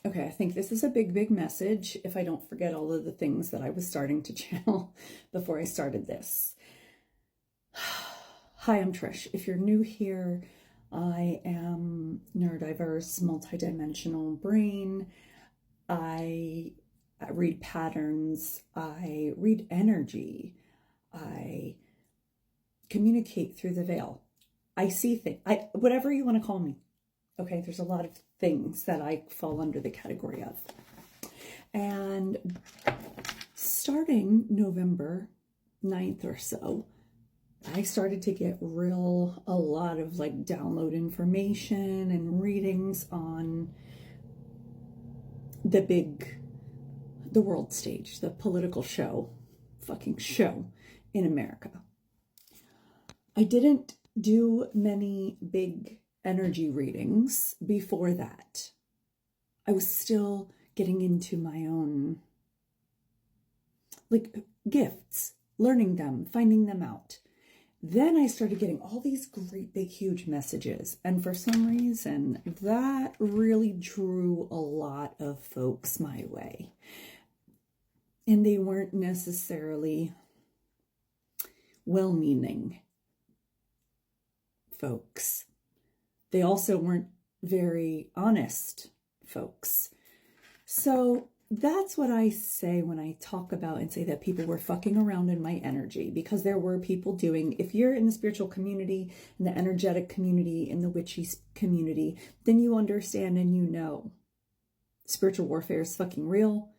Okay, I think this is a big message if I don't forget all of the things that I was starting to channel before I started this. Hi, I'm Trish. If you're new here, I am neurodiverse, multidimensional brain. I read patterns. I read energy. I communicate through the veil. I see things. Whatever you want to call me. Okay, there's a lot of things that I fall under the category of. And starting November 9th or so, I started to get a lot of like download information and readings on the world stage, the political fucking show in America. I didn't do many big energy readings before that. I was still getting into my own like gifts, learning them, finding them out. Then I started getting all these great big huge messages, and for some reason that really drew a lot of folks my way, and they weren't necessarily well-meaning folks. They also weren't very honest folks. So that's what I say when I talk about and say that people were fucking around in my energy, because there were people doing, if you're in the spiritual community, in the energetic community, in the witchy community, then you understand and you know spiritual warfare is fucking real.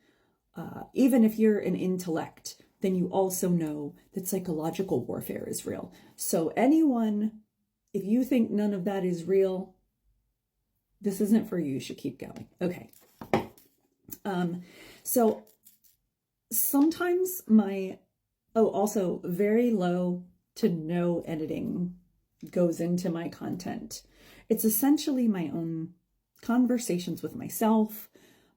Even if you're an intellect, then you also know that psychological warfare is real. So anyone, if you think none of that is real, this isn't for you. You should keep going. Okay. So sometimes also very low to no editing goes into my content. It's essentially my own conversations with myself,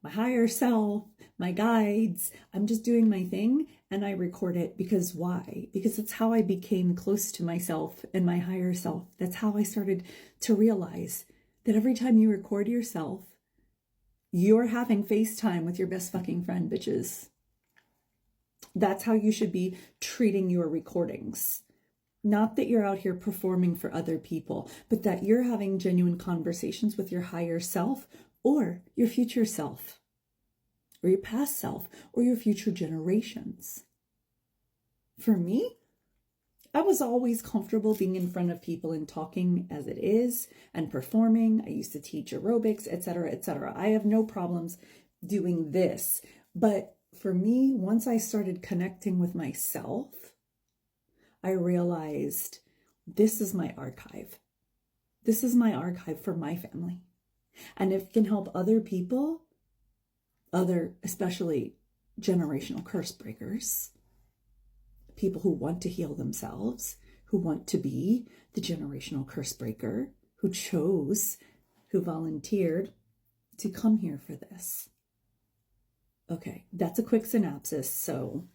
my higher self, my guides. I'm just doing my thing and I record it because why? Because it's how I became close to myself and my higher self. That's how I started to realize that every time you record yourself, you're having FaceTime with your best fucking friend, bitches. That's how you should be treating your recordings. Not that you're out here performing for other people, but that you're having genuine conversations with your higher self or your future self or your past self or your future generations. For me, I was always comfortable being in front of people and talking as it is and performing. I used to teach aerobics, etc., etc. I have no problems doing this. But for me, once I started connecting with myself, I realized this is my archive. This is my archive for my family. And if it can help other people, especially generational curse breakers, people who want to heal themselves, who want to be the generational curse breaker, who volunteered to come here for this. Okay, that's a quick synopsis. So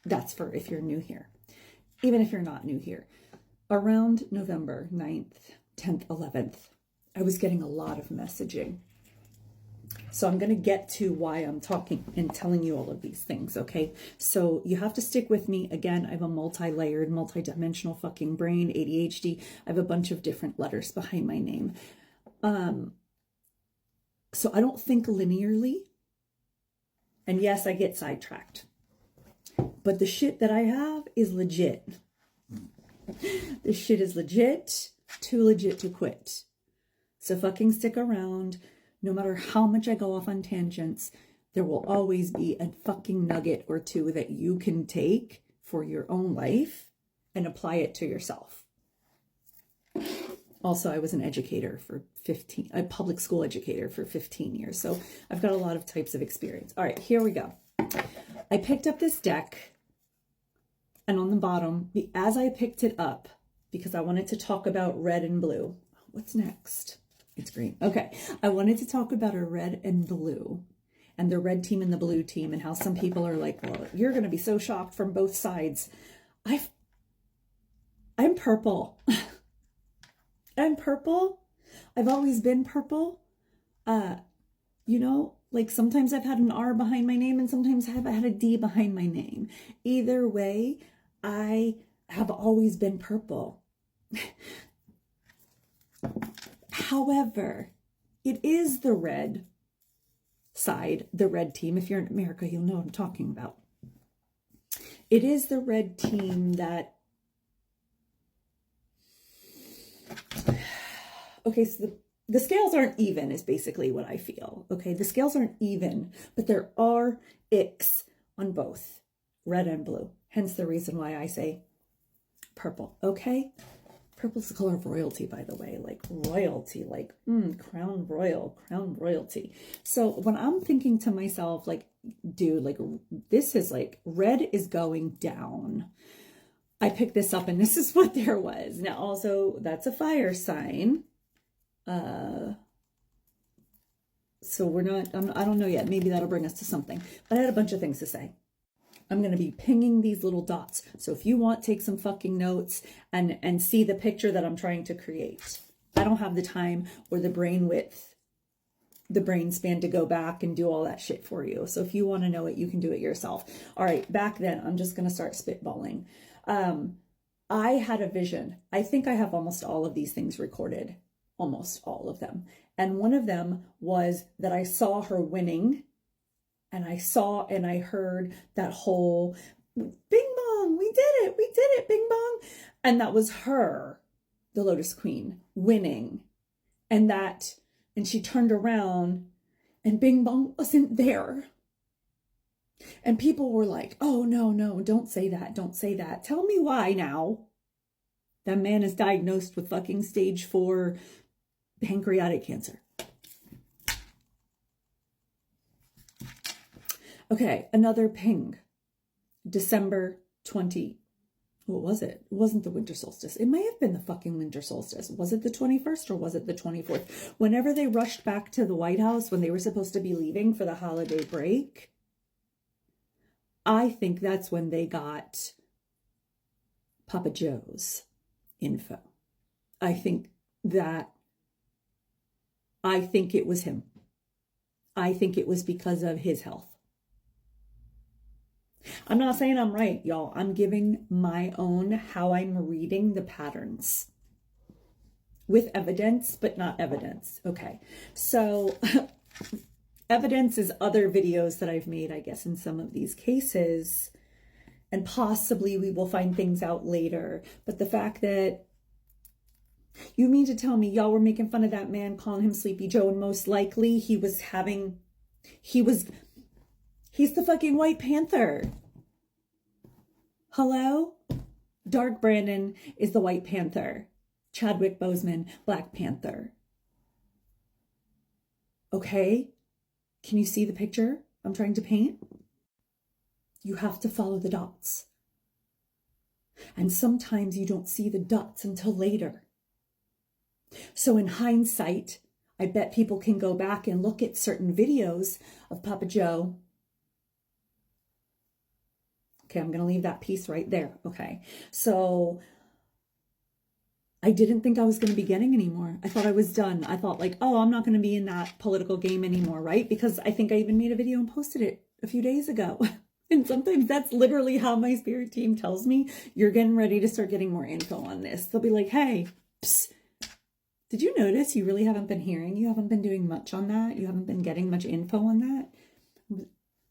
that's for if you're new here. Even if you're not new here. Around November 9th, 10th, 11th, I was getting a lot of messaging. So I'm going to get to why I'm talking and telling you all of these things, okay? So you have to stick with me. Again, I have a multi-layered, multi-dimensional fucking brain, ADHD. I have a bunch of different letters behind my name. So I don't think linearly. And yes, I get sidetracked. But the shit that I have is legit. This shit is legit, too legit to quit. So fucking stick around. No matter how much I go off on tangents, there will always be a fucking nugget or two that you can take for your own life and apply it to yourself. Also, I was an educator for a public school educator for 15 years. So I've got a lot of types of experience. All right, here we go. I picked up this deck, and on the bottom, as I picked it up, because I wanted to talk about red and blue. What's next? It's green. Okay. I wanted to talk about a red and blue and the red team and the blue team and how some people are like, well, you're going to be so shocked from both sides. I'm purple. I'm purple. I've always been purple. like sometimes I've had an R behind my name and sometimes I've had a D behind my name. Either way, I have always been purple. However, it is the red side, the red team. If you're in America, you'll know what I'm talking about. It is the red team that... Okay, so the scales aren't even is basically what I feel. Okay, the scales aren't even, but there are icks on both red and blue. Hence the reason why I say purple. Okay, purple's the color of royalty, by the way, like royalty, like crown royalty. So when I'm thinking to myself, like, dude, like this is like red is going down. I picked this up and this is what there was. Now also that's a fire sign. So we're not, I don't know yet. Maybe that'll bring us to something. But I had a bunch of things to say. I'm going to be pinging these little dots. So if you want, take some fucking notes and see the picture that I'm trying to create. I don't have the time or the brain width, the brain span to go back and do all that shit for you. So if you want to know it, you can do it yourself. All right, back then, I'm just going to start spitballing. I had a vision. I think I have almost all of these things recorded. Almost all of them. And one of them was that I saw her winning, and I saw and I heard that whole bing bong, we did it, bing bong. And that was her, the Lotus Queen, winning. And she turned around and bing bong wasn't there. And people were like, oh, no, don't say that. Don't say that. Tell me why now. That man is diagnosed with fucking stage 4 pancreatic cancer. Okay, another ping. December 20. What was it? It wasn't the winter solstice. It may have been the fucking winter solstice. Was it the 21st or was it the 24th? Whenever they rushed back to the White House when they were supposed to be leaving for the holiday break, I think that's when they got Papa Joe's info. I think it was him. I think it was because of his health. I'm not saying I'm right, y'all. I'm giving my own how I'm reading the patterns with evidence, but not evidence. Okay, so evidence is other videos that I've made, I guess, in some of these cases, and possibly we will find things out later. But the fact that you mean to tell me y'all were making fun of that man, calling him Sleepy Joe, and most likely he's the fucking White Panther. Hello? Dark Brandon is the White Panther. Chadwick Boseman, Black Panther. Okay? Can you see the picture I'm trying to paint? You have to follow the dots. And sometimes you don't see the dots until later. So in hindsight, I bet people can go back and look at certain videos of Papa Joe. Okay, I'm going to leave that piece right there. Okay, so I didn't think I was going to be getting anymore. I thought I was done. I thought like, oh, I'm not going to be in that political game anymore, right? Because I think I even made a video and posted it a few days ago. And sometimes that's literally how my spirit team tells me, you're getting ready to start getting more info on this. They'll be like, hey, psst, did you notice you really haven't been hearing? You haven't been doing much on that. You haven't been getting much info on that.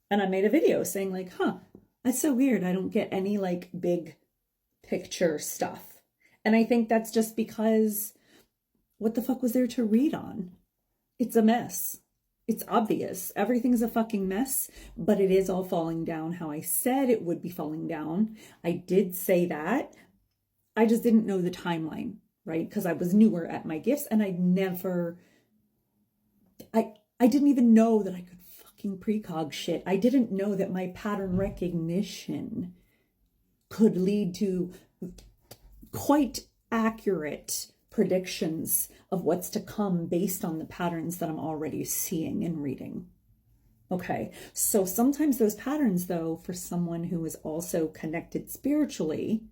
And I made a video saying like, that's so weird. I don't get any like big picture stuff. And I think that's just because what the fuck was there to read on? It's a mess. It's obvious. Everything's a fucking mess, but it is all falling down how I said it would be falling down. I did say that. I just didn't know the timeline, right? Because I was newer at my gifts and I didn't even know that I could fucking precog shit. I didn't know that my pattern recognition could lead to quite accurate predictions of what's to come based on the patterns that I'm already seeing and reading. Okay, so sometimes those patterns, though, for someone who is also connected spiritually,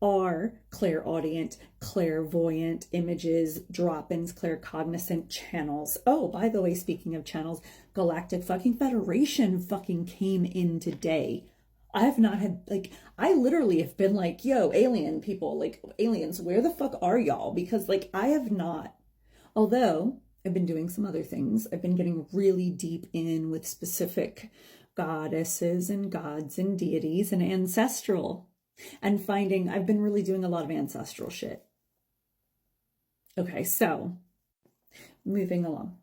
are clairaudient, clairvoyant images, drop-ins, claircognizant channels. Oh, by the way, speaking of channels, Galactic fucking Federation fucking came in today. I have not had, like, I literally have been like, yo, alien people, like, aliens, where the fuck are y'all? Because, like, I have not, although I've been doing some other things. I've been getting really deep in with specific goddesses and gods and deities and ancestral, and finding I've been really doing a lot of ancestral shit. Okay, so moving along.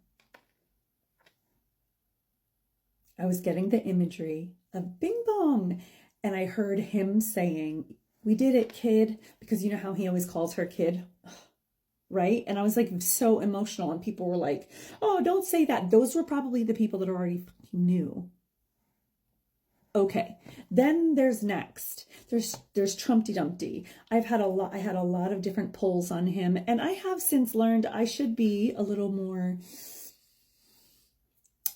I was getting the imagery of Bing Bong, and I heard him saying, "We did it, kid," because you know how he always calls her kid, right? And I was like so emotional, and people were like, "Oh, don't say that." Those were probably the people that already fucking knew. Okay, then there's next. There's Trumpty Dumpty. I had a lot of different pulls on him, and I have since learned I should be a little more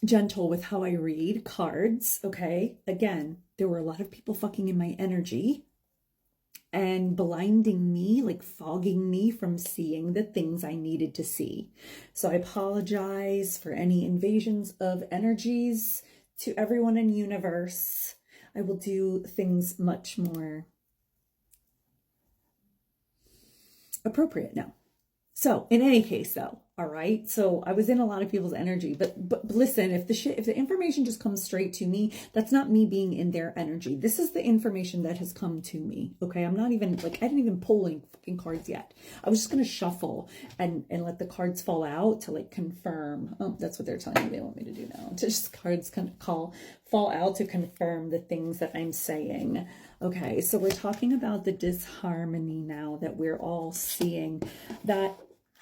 gentle with how I read cards. Okay, again, there were a lot of people fucking in my energy and blinding me, like fogging me from seeing the things I needed to see. So I apologize for any invasions of energies to everyone in universe. I will do things much more appropriate now. So in any case though, all right, so I was in a lot of people's energy, but listen, if the information just comes straight to me, that's not me being in their energy. This is the information that has come to me. Okay, I'm not even like, I didn't even pull any fucking cards yet. I was just gonna shuffle and let the cards fall out to like confirm. Oh, that's what they're telling me they want me to do now. To just cards can fall out to confirm the things that I'm saying. Okay, so we're talking about the disharmony now that we're all seeing. That,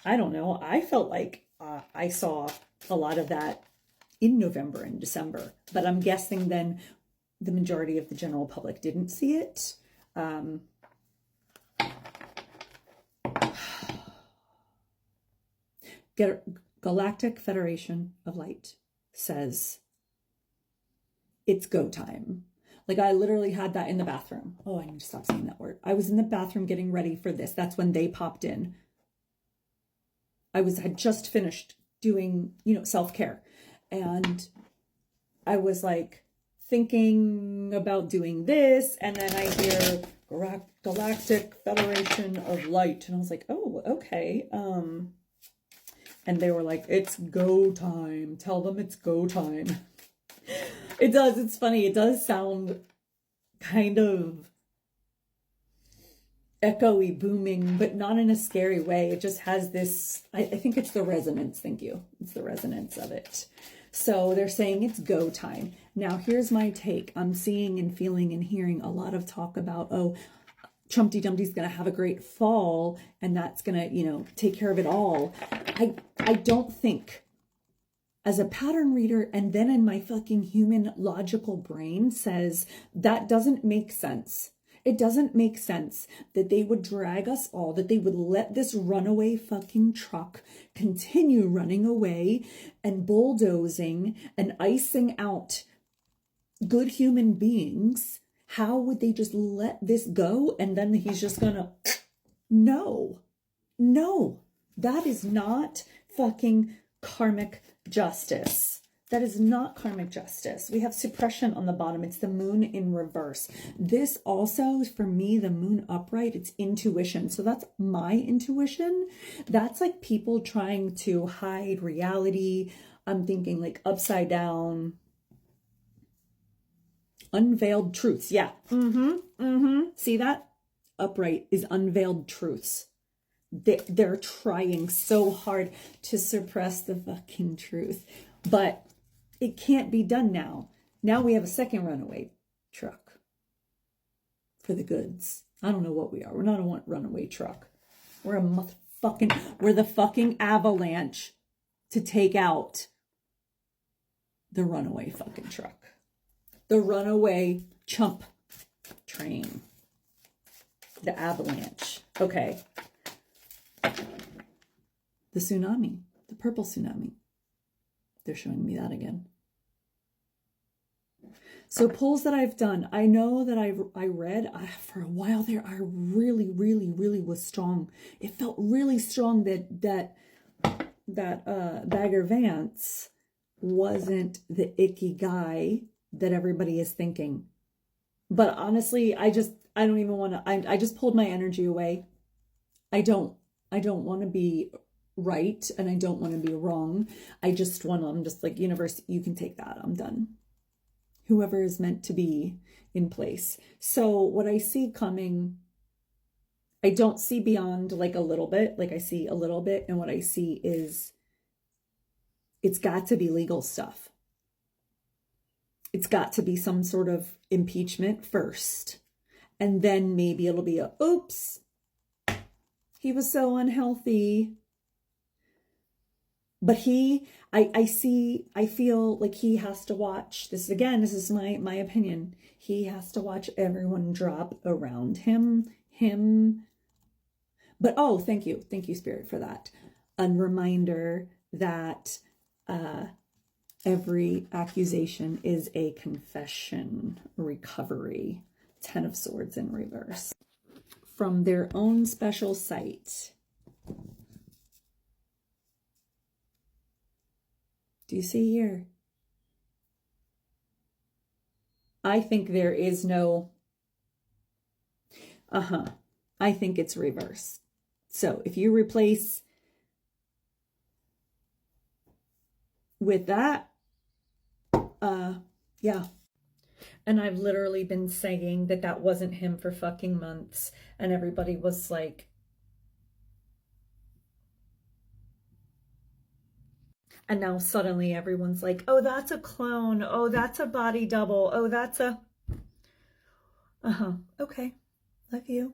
I don't know, I felt like I saw a lot of that in November and December, but I'm guessing then the majority of the general public didn't see it. Galactic Federation of Light says it's go time. Like, I literally had that in the bathroom. Oh, I need to stop saying that word. I was in the bathroom getting ready for this. That's when they popped in. I had just finished doing, self-care. And I was like thinking about doing this. And then I hear Galactic Federation of Light. And I was like, oh, okay. And they were like, it's go time. Tell them it's go time. It does. It's funny. It does sound kind of echoey, booming, but not in a scary way. It just has this, I think it's the resonance. Thank you. It's the resonance of it. So they're saying it's go time. Now, here's my take. I'm seeing and feeling and hearing a lot of talk about, oh, Trumpty Dumpty's going to have a great fall and that's going to, take care of it all. I don't think, as a pattern reader, and then in my fucking human logical brain says that doesn't make sense. It doesn't make sense that they would drag us all, that they would let this runaway fucking truck continue running away and bulldozing and icing out good human beings. How would they just let this go? And then he's just gonna, no, that is not fucking karmic justice. That is not karmic justice. We have suppression on the bottom. It's the moon in reverse. This also, for me, the moon upright, it's intuition. So that's my intuition. That's like people trying to hide reality. I'm thinking like upside down, unveiled truths. Yeah. See that? Upright is unveiled truths. They're trying so hard to suppress the fucking truth, but it can't be done now. Now we have a second runaway truck for the goods. I don't know what we are. We're not a runaway truck. We're the fucking avalanche to take out the runaway fucking truck. The runaway chump train. The avalanche. Okay. The tsunami, the purple tsunami. They're showing me that again. So pulls that I've done, I know that I read for a while there, I really, really, really was strong. It felt really strong that Bagger Vance wasn't the icky guy that everybody is thinking. But honestly, I don't even want to, I just pulled my energy away. I don't want to be right and I don't want to be wrong. I'm just like, universe, you can take that. I'm done. Whoever is meant to be in place. So what I see coming, I don't see beyond like a little bit, like I see a little bit. And what I see is it's got to be legal stuff. It's got to be some sort of impeachment first. And then maybe it'll be oops, he was so unhealthy. But I feel like he has to watch this again. This is my opinion. He has to watch everyone drop around him. But oh, thank you, Spirit, for that. A reminder that every accusation is a confession, recovery. 10 of Swords in reverse. From their own special sight. Do you see here? I think there is no, I think it's reverse. So if you replace with that, yeah. And I've literally been saying that wasn't him for fucking months. And everybody was like, and now suddenly everyone's like, oh, that's a clone. Oh, that's a body double. Oh, that's a, okay. Love you.